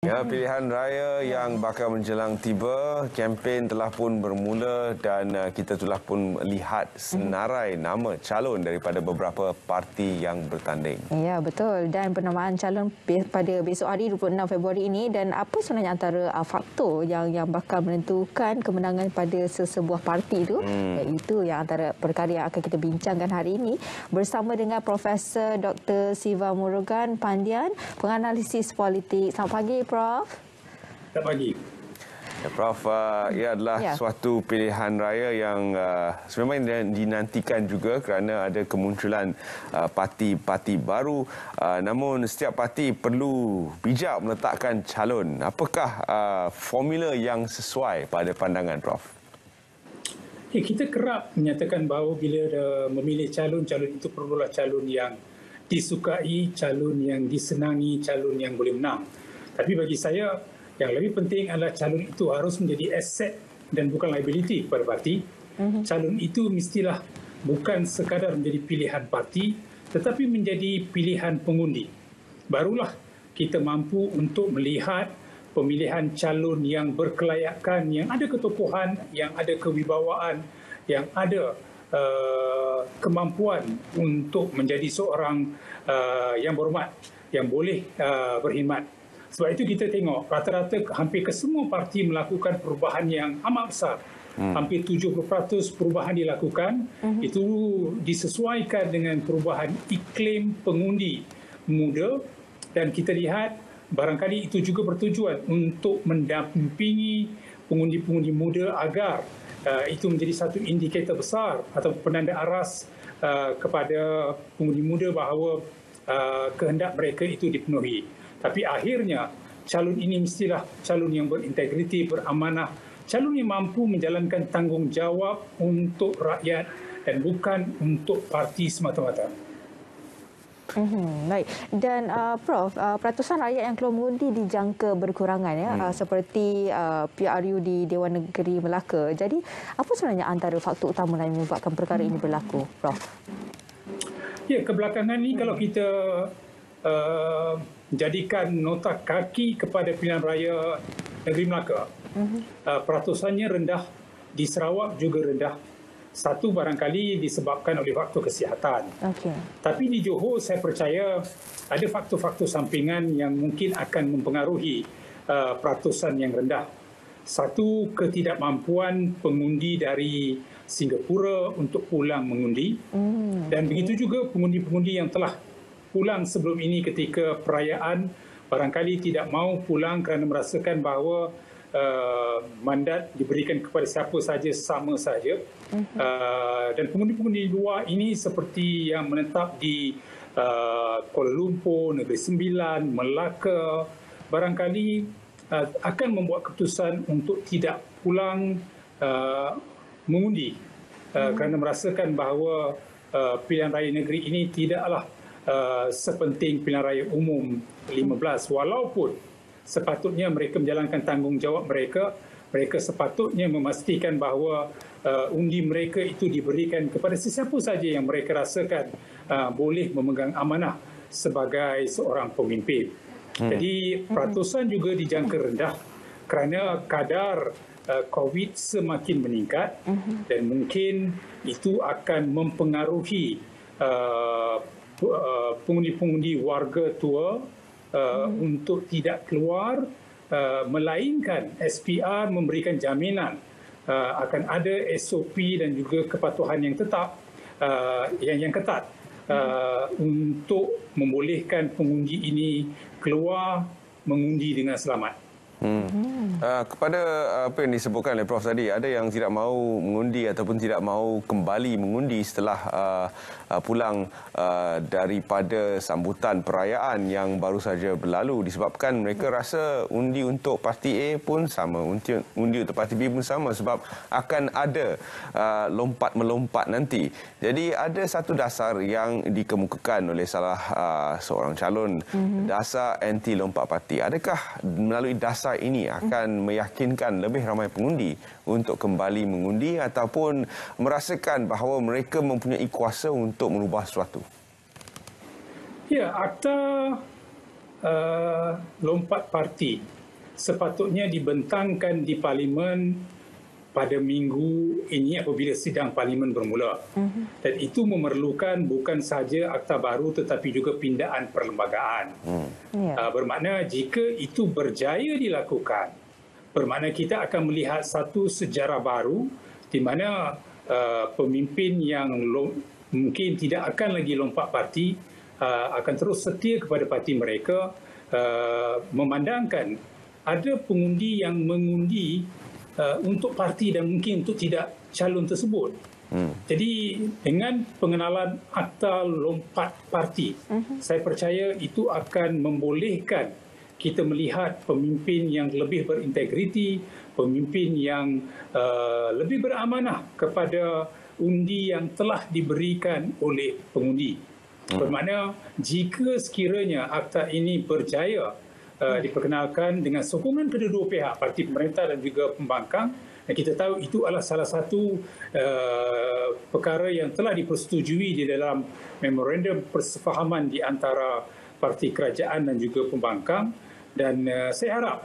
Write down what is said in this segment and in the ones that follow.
Ya, pilihan raya yang bakal menjelang tiba, kempen telah pun bermula dan kita telah pun lihat senarai nama calon daripada beberapa parti yang bertanding. Ya, betul. Dan penamaan calon pada besok hari 26 Februari ini, dan apa sebenarnya antara faktor yang bakal menentukan kemenangan pada sesebuah parti itu, iaitu yang antara perkara yang akan kita bincangkan hari ini bersama dengan Profesor Dr. Siva Murugan Pandian, penganalisis politik. Selamat pagi, Prof. Selamat pagi. Ya, Prof, ia adalah suatu pilihan raya yang sebenarnya dinantikan juga kerana ada kemunculan parti-parti baru. Namun setiap parti perlu bijak meletakkan calon. Apakah formula yang sesuai pada pandangan Prof? Kita kerap menyatakan bahawa bila memilih calon itu perlulah calon yang disukai, calon yang disenangi, calon yang boleh menang. Tapi bagi saya, yang lebih penting adalah calon itu harus menjadi aset dan bukan liability kepada parti. Calon itu mestilah bukan sekadar menjadi pilihan parti, tetapi menjadi pilihan pengundi. Barulah kita mampu untuk melihat pemilihan calon yang berkelayakan, yang ada ketokohan, yang ada kewibawaan, yang ada kemampuan untuk menjadi seorang yang berhormat, yang boleh berkhidmat. Sebab itu kita tengok rata-rata hampir kesemua parti melakukan perubahan yang amat besar. Hampir 70% perubahan dilakukan. Itu disesuaikan dengan perubahan iklim pengundi muda, dan kita lihat barangkali itu juga bertujuan untuk mendampingi pengundi-pengundi muda agar itu menjadi satu indikator besar atau penanda aras kepada pengundi muda bahawa kehendak mereka itu dipenuhi. Tapi akhirnya calon ini mestilah calon yang berintegriti, beramanah, calon yang mampu menjalankan tanggungjawab untuk rakyat dan bukan untuk parti semata-mata. Baik. Dan Prof, peratusan rakyat yang keluar mengundi dijangka berkurangan ya, seperti PRU di Dewan Negeri Melaka. Jadi apa sebenarnya antara faktor utama yang menyebabkan perkara ini berlaku, Prof? Ya, kebelakangan ini kalau kita jadikan nota kaki kepada pilihan raya Negeri Melaka, peratusannya rendah, di Sarawak juga rendah. Satu barangkali disebabkan oleh faktor kesihatan. Tapi di Johor saya percaya ada faktor-faktor sampingan yang mungkin akan mempengaruhi peratusan yang rendah. Satu, ketidakmampuan pengundi dari Singapura untuk pulang mengundi. Dan begitu juga pengundi-pengundi yang telah pulang sebelum ini ketika perayaan barangkali tidak mahu pulang kerana merasakan bahawa mandat diberikan kepada siapa saja sama saja. Dan pengundi-pengundi luar ini seperti yang menetap di Kuala Lumpur, Negeri Sembilan, Melaka, barangkali akan membuat keputusan untuk tidak pulang mengundi kerana merasakan bahawa pilihan raya negeri ini tidaklah sepenting pilihan raya umum 15. Walaupun sepatutnya mereka menjalankan tanggungjawab mereka, mereka sepatutnya memastikan bahawa undi mereka itu diberikan kepada sesiapa saja yang mereka rasakan boleh memegang amanah sebagai seorang pemimpin. Jadi peratusan juga dijangka rendah kerana kadar COVID semakin meningkat, dan mungkin itu akan mempengaruhi pengundi-pengundi warga tua untuk tidak keluar, melainkan SPR memberikan jaminan akan ada SOP dan juga kepatuhan yang tetap, yang ketat untuk membolehkan pengundi ini keluar mengundi dengan selamat. Kepada apa yang disebutkan oleh Prof tadi, ada yang tidak mahu mengundi ataupun tidak mahu kembali mengundi setelah pulang daripada sambutan perayaan yang baru saja berlalu, disebabkan mereka rasa undi untuk parti A pun sama, undi untuk parti B pun sama, sebab akan ada lompat-melompat nanti. Jadi ada satu dasar yang dikemukakan oleh salah seorang calon, dasar anti lompat parti. Adakah melalui dasar ini akan meyakinkan lebih ramai pengundi untuk kembali mengundi ataupun merasakan bahawa mereka mempunyai kuasa untuk mengubah sesuatu? Ya, akta lompat parti sepatutnya dibentangkan di Parlimen pada minggu ini apabila sidang Parlimen bermula. Dan itu memerlukan bukan sahaja akta baru tetapi juga pindaan perlembagaan. Bermakna jika itu berjaya dilakukan, bermakna kita akan melihat satu sejarah baru di mana pemimpin yang mungkin tidak akan lagi lompat parti akan terus setia kepada parti mereka, memandangkan ada pengundi yang mengundi untuk parti dan mungkin untuk tidak calon tersebut. Jadi dengan pengenalan akta lompat parti, saya percaya itu akan membolehkan kita melihat pemimpin yang lebih berintegriti, pemimpin yang lebih beramanah kepada undi yang telah diberikan oleh pengundi. Bermakna jika sekiranya akta ini berjaya diperkenalkan dengan sokongan kedua-dua pihak, parti pemerintah dan juga pembangkang, dan kita tahu itu adalah salah satu perkara yang telah dipersetujui di dalam memorandum persefahaman di antara parti kerajaan dan juga pembangkang, dan saya harap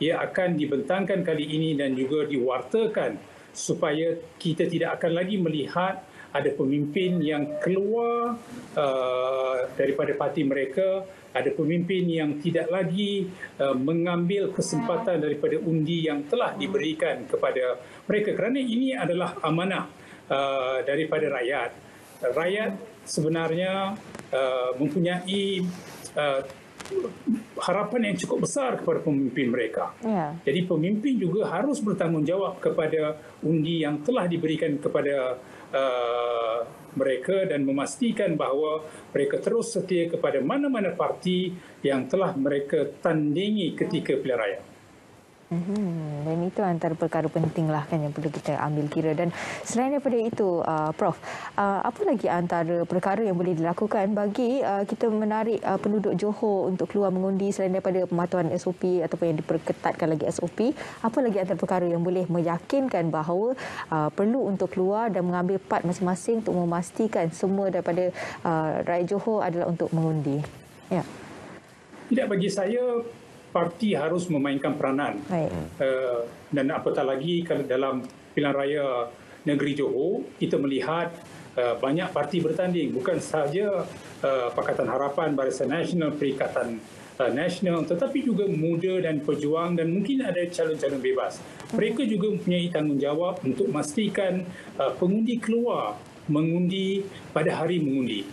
ia akan dibentangkan kali ini dan juga diwartakan supaya kita tidak akan lagi melihat ada pemimpin yang keluar daripada parti mereka, ada pemimpin yang tidak lagi mengambil kesempatan daripada undi yang telah diberikan kepada mereka, kerana ini adalah amanah daripada rakyat. Rakyat sebenarnya mempunyai harapan yang cukup besar kepada pemimpin mereka. Jadi pemimpin juga harus bertanggungjawab kepada undi yang telah diberikan kepada mereka dan memastikan bahawa mereka terus setia kepada mana-mana parti yang telah mereka tandingi ketika pilihan raya. Dan itu antara perkara penting lah kan yang perlu kita ambil kira. Dan selain daripada itu, Prof, apa lagi antara perkara yang boleh dilakukan bagi kita menarik penduduk Johor untuk keluar mengundi selain daripada pematuhan SOP ataupun yang diperketatkan lagi SOP? Apa lagi antara perkara yang boleh meyakinkan bahawa perlu untuk keluar dan mengambil part masing-masing untuk memastikan semua daripada rakyat Johor adalah untuk mengundi? Ya. Tidak, bagi saya parti harus memainkan peranan. Dan apatah lagi kalau dalam pilihan raya negeri Johor, kita melihat banyak parti bertanding. Bukan sahaja Pakatan Harapan, Barisan Nasional, Perikatan Nasional, tetapi juga Muda dan Pejuang, dan mungkin ada calon-calon bebas. Mereka juga mempunyai tanggungjawab untuk memastikan pengundi keluar mengundi pada hari mengundi.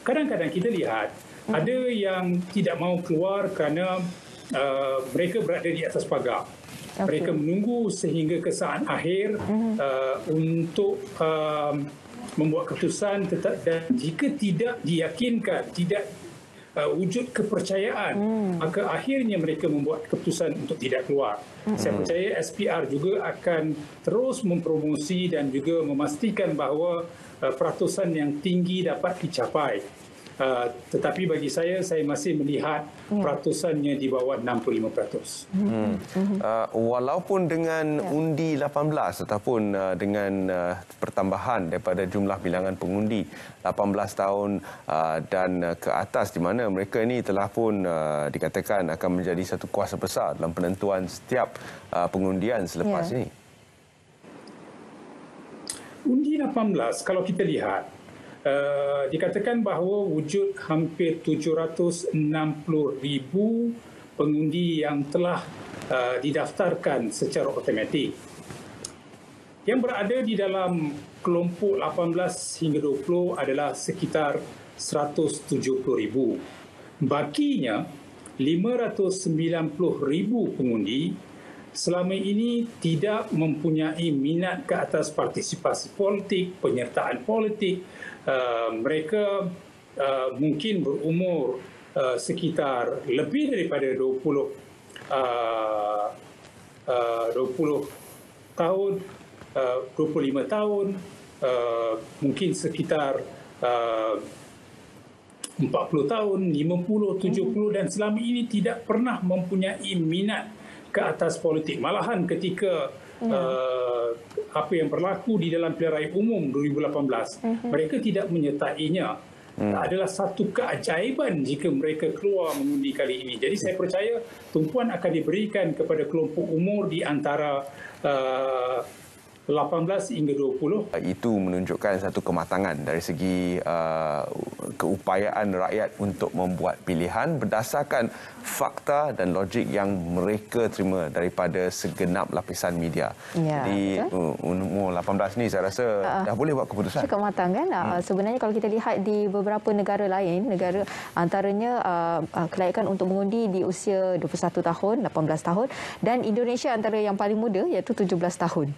Kadang-kadang kita lihat ada yang tidak mahu keluar kerana mereka berada di atas pagar. Mereka menunggu sehingga ke saat akhir untuk membuat keputusan, dan jika tidak diyakinkan, tidak wujud kepercayaan, maka akhirnya mereka membuat keputusan untuk tidak keluar. Saya percaya SPR juga akan terus mempromosi dan juga memastikan bahawa peratusan yang tinggi dapat dicapai. Tetapi bagi saya masih melihat peratusannya di bawah 65%. Walaupun dengan undi 18 ataupun dengan pertambahan daripada jumlah bilangan pengundi 18 tahun dan ke atas, di mana mereka ini telah pun dikatakan akan menjadi satu kuasa besar dalam penentuan setiap pengundian selepas ini. Undi 18, kalau kita lihat, dikatakan bahawa wujud hampir 760,000 pengundi yang telah didaftarkan secara automatik. Yang berada di dalam kelompok 18 hingga 20 adalah sekitar 170,000. Bakinya 590,000 pengundi selama ini tidak mempunyai minat ke atas partisipasi politik, penyertaan politik. Mereka mungkin berumur sekitar lebih daripada 20 tahun, 25 tahun, mungkin sekitar 40 tahun, 50, 70, dan selama ini tidak pernah mempunyai minat ke atas politik. Malahan ketika apa yang berlaku di dalam pilihan raya umum 2018, mereka tidak menyertainya. adalah satu keajaiban jika mereka keluar mengundi kali ini. Jadi saya percaya tumpuan akan diberikan kepada kelompok umur di antara 18 hingga 20. Itu menunjukkan satu kematangan dari segi keupayaan rakyat untuk membuat pilihan berdasarkan fakta dan logik yang mereka terima daripada segenap lapisan media. Ya, Jadi umur 18 ni saya rasa dah boleh buat keputusan. Kematangan sebenarnya kalau kita lihat di beberapa negara lain, negara antaranya kelayakan untuk mengundi di usia 21 tahun, 18 tahun dan Indonesia antara yang paling muda iaitu 17 tahun.